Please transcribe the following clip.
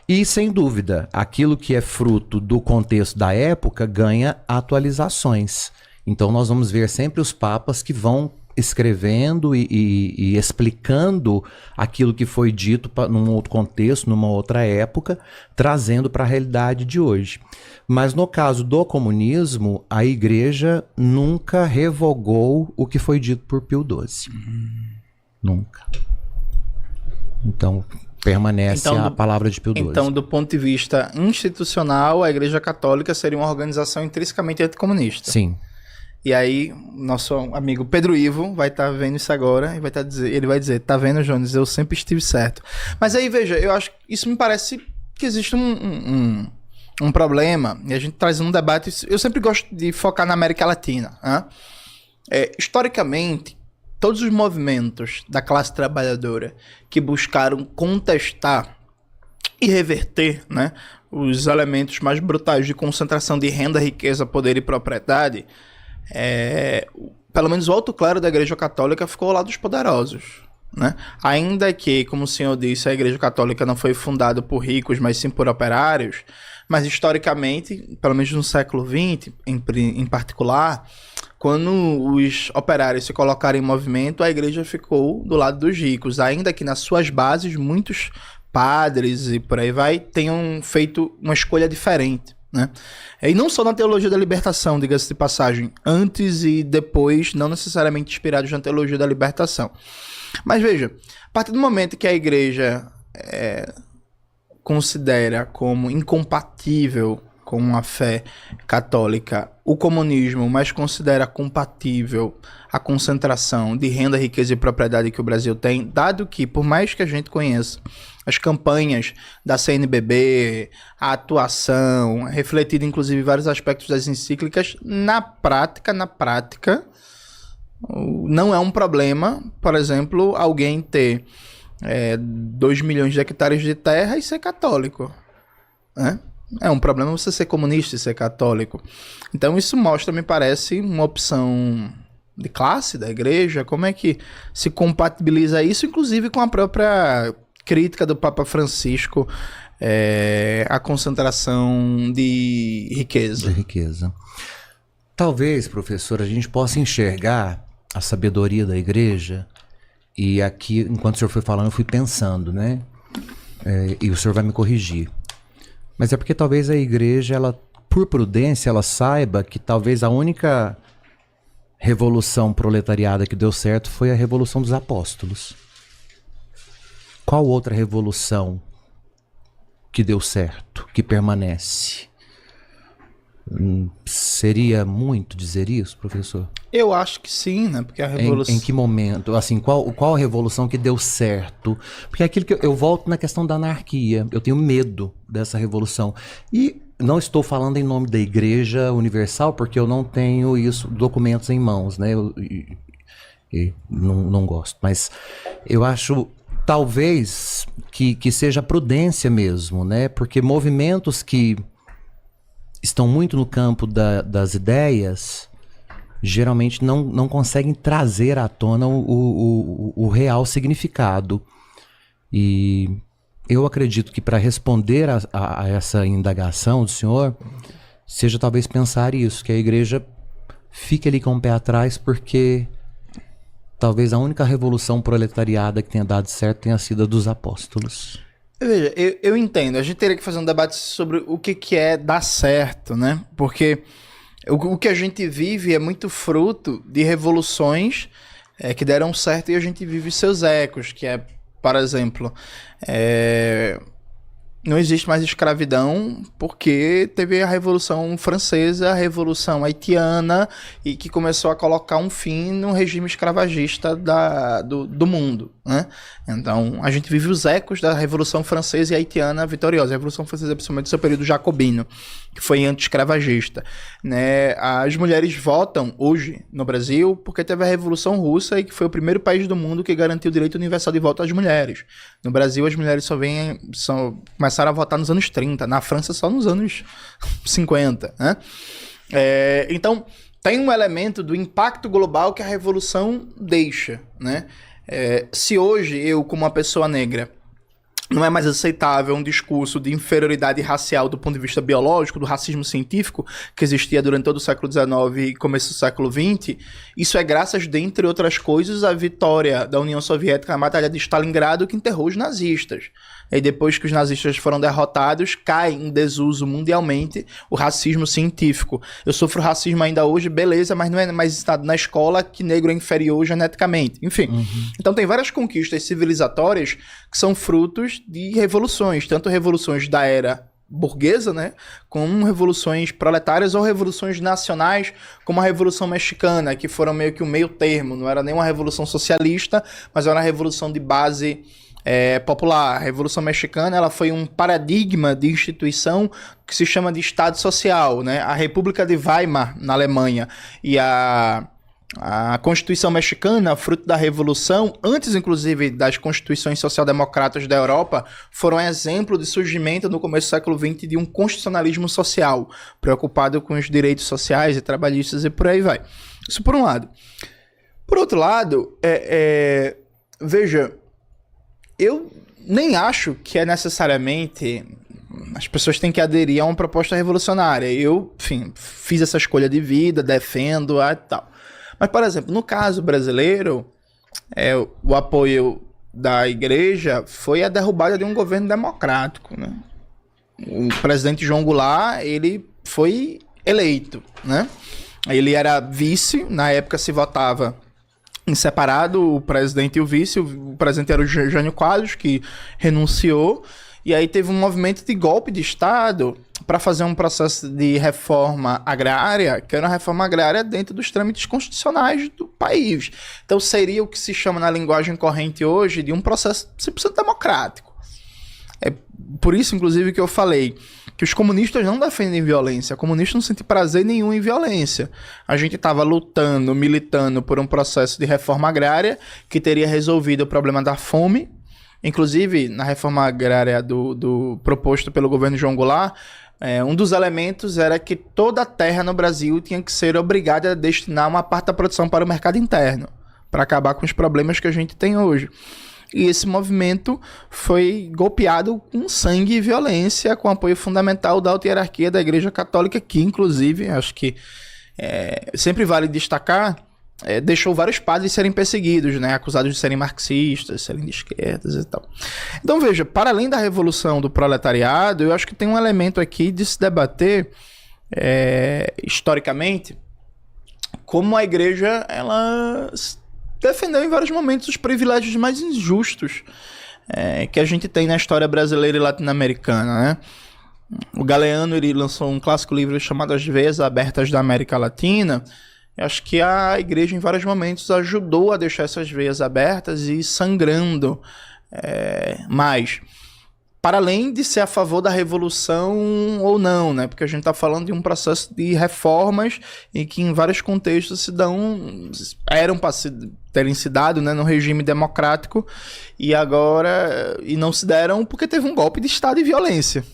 E, sem dúvida, aquilo que é fruto do contexto da época ganha atualizações. Então, nós vamos ver sempre os papas que vão escrevendo e explicando aquilo que foi dito num outro contexto, numa outra época, trazendo para a realidade de hoje. Mas no caso do comunismo, a igreja nunca revogou o que foi dito por Pio XII. Nunca. Então, permanece a palavra de Pio XII. Então, do ponto de vista institucional, a Igreja Católica seria uma organização intrinsecamente anticomunista. Sim. E aí, nosso amigo Pedro Ivo vai estar vendo isso agora e ele vai dizer, tá vendo, Jones, eu sempre estive certo. Mas aí, veja, eu acho que isso me parece que existe um problema, e a gente traz um debate, eu sempre gosto de focar na América Latina. Né? Historicamente, todos os movimentos da classe trabalhadora que buscaram contestar e reverter, né, os elementos mais brutais de concentração de renda, riqueza, poder e propriedade, pelo menos o alto clero da Igreja Católica ficou ao lado dos poderosos. Né? Ainda que, como o senhor disse, a Igreja Católica não foi fundada por ricos, mas sim por operários, mas historicamente, pelo menos no século XX em particular, quando os operários se colocaram em movimento, a igreja ficou do lado dos ricos, ainda que nas suas bases muitos padres e por aí vai tenham feito uma escolha diferente. Né? E não só na teologia da libertação, diga-se de passagem, antes e depois, não necessariamente inspirados na teologia da libertação. Mas veja, a partir do momento que a igreja considera como incompatível com a fé católica o comunismo, mas considera compatível a concentração de renda, riqueza e propriedade que o Brasil tem, dado que, por mais que a gente conheça as campanhas da CNBB, a atuação, refletida inclusive vários aspectos das encíclicas, na prática, não é um problema, por exemplo, alguém ter 2 milhões de hectares de terra e ser católico, né? É um problema você ser comunista e ser católico. Então isso mostra, me parece, uma opção de classe da igreja, como é que se compatibiliza isso, inclusive com a própria crítica do Papa Francisco à concentração de riqueza. De riqueza. Talvez, professor, a gente possa enxergar a sabedoria da igreja, e aqui, enquanto o senhor foi falando, eu fui pensando, né? E o senhor vai me corrigir. Mas é porque talvez a igreja, ela, por prudência, ela saiba que talvez a única revolução proletariada que deu certo foi a Revolução dos Apóstolos. Qual outra revolução que deu certo, que permanece? Seria muito dizer isso, professor? Eu acho que sim, né? Porque a revolução... Em que momento? Assim, qual a revolução que deu certo? Porque aquilo que eu volto na questão da anarquia. Eu tenho medo dessa revolução. E não estou falando em nome da Igreja Universal, porque eu não tenho documentos em mãos, né? Eu não gosto. Mas eu acho, talvez, que seja prudência mesmo, né? Porque movimentos que estão muito no campo das ideias, geralmente não conseguem trazer à tona o real significado. E eu acredito que para responder a essa indagação do senhor, seja talvez pensar isso, que a igreja fique ali com o pé atrás, porque talvez a única revolução proletariada que tenha dado certo tenha sido a dos apóstolos. Veja, eu entendo. A gente teria que fazer um debate sobre o que é dar certo, né? Porque o que a gente vive é muito fruto de revoluções que deram certo e a gente vive seus ecos, que é, por exemplo, não existe mais escravidão porque teve a Revolução Francesa, a Revolução Haitiana, e que começou a colocar um fim no regime escravagista do mundo, né? Então, a gente vive os ecos da Revolução Francesa e Haitiana vitoriosa. A Revolução Francesa, principalmente, seu período jacobino, que foi anti-escravagista, né? As mulheres votam hoje no Brasil porque teve a Revolução Russa, e que foi o primeiro país do mundo que garantiu o direito universal de voto às mulheres. No Brasil, as mulheres começaram a votar nos anos 30, na França só nos anos 50, né? Então, tem um elemento do impacto global que a revolução deixa, né? Se hoje eu, como uma pessoa negra, não é mais aceitável um discurso de inferioridade racial do ponto de vista biológico, do racismo científico, que existia durante todo o século XIX e começo do século XX. Isso é graças, dentre outras coisas, à vitória da União Soviética na Batalha de Stalingrado, que enterrou os nazistas. E depois que os nazistas foram derrotados, cai em desuso mundialmente o racismo científico. Eu sofro racismo ainda hoje, beleza, mas não é mais ensinado na escola que negro é inferior geneticamente. Enfim, Então tem várias conquistas civilizatórias que são frutos de revoluções, tanto revoluções da era burguesa, né, como revoluções proletárias ou revoluções nacionais, como a Revolução Mexicana, que foram meio que um meio termo, não era nem uma revolução socialista, mas era uma revolução de base popular. A Revolução Mexicana, ela foi um paradigma de instituição que se chama de Estado Social, né? A República de Weimar, na Alemanha, e a Constituição Mexicana, fruto da Revolução, antes inclusive das constituições social-democratas da Europa, foram um exemplo de surgimento no começo do século XX de um constitucionalismo social, preocupado com os direitos sociais e trabalhistas e por aí vai. Isso por um lado. Por outro lado, veja, eu nem acho que é necessariamente... As pessoas têm que aderir a uma proposta revolucionária. Eu, enfim, fiz essa escolha de vida, defendo e tal. Mas, por exemplo, no caso brasileiro, o apoio da igreja foi a derrubada de um governo democrático, né? O presidente João Goulart, ele foi eleito, né? Ele era vice, na época se votava em separado, o presidente e o vice. O presidente era o Jânio Quadros, que renunciou, e aí teve um movimento de golpe de Estado para fazer um processo de reforma agrária, que era uma reforma agrária dentro dos trâmites constitucionais do país. Então seria o que se chama na linguagem corrente hoje de um processo 100% democrático. É por isso, inclusive, que eu falei que os comunistas não defendem violência. Comunistas não sentem prazer nenhum em violência. A gente estava lutando, militando por um processo de reforma agrária que teria resolvido o problema da fome. Inclusive, na reforma agrária proposto pelo governo João Goulart, um dos elementos era que toda a terra no Brasil tinha que ser obrigada a destinar uma parte da produção para o mercado interno, para acabar com os problemas que a gente tem hoje. E esse movimento foi golpeado com sangue e violência, com apoio fundamental da alta hierarquia da Igreja Católica, que inclusive, acho que sempre vale destacar, deixou vários padres serem perseguidos, né, acusados de serem marxistas, serem de esquerdas e tal. Então veja, para além da revolução do proletariado, eu acho que tem um elemento aqui de se debater historicamente como a igreja, ela defendeu em vários momentos os privilégios mais injustos que a gente tem na história brasileira e latino-americana, né? O Galeano, ele lançou um clássico livro chamado As Veias Abertas da América Latina. Eu acho que a igreja, em vários momentos, ajudou a deixar essas veias abertas e sangrando mais. Para além de ser a favor da revolução ou não, né? Porque a gente está falando de um processo de reformas em que, em vários contextos, eram para terem se dado, né, no regime democrático, e agora não se deram porque teve um golpe de Estado e violência.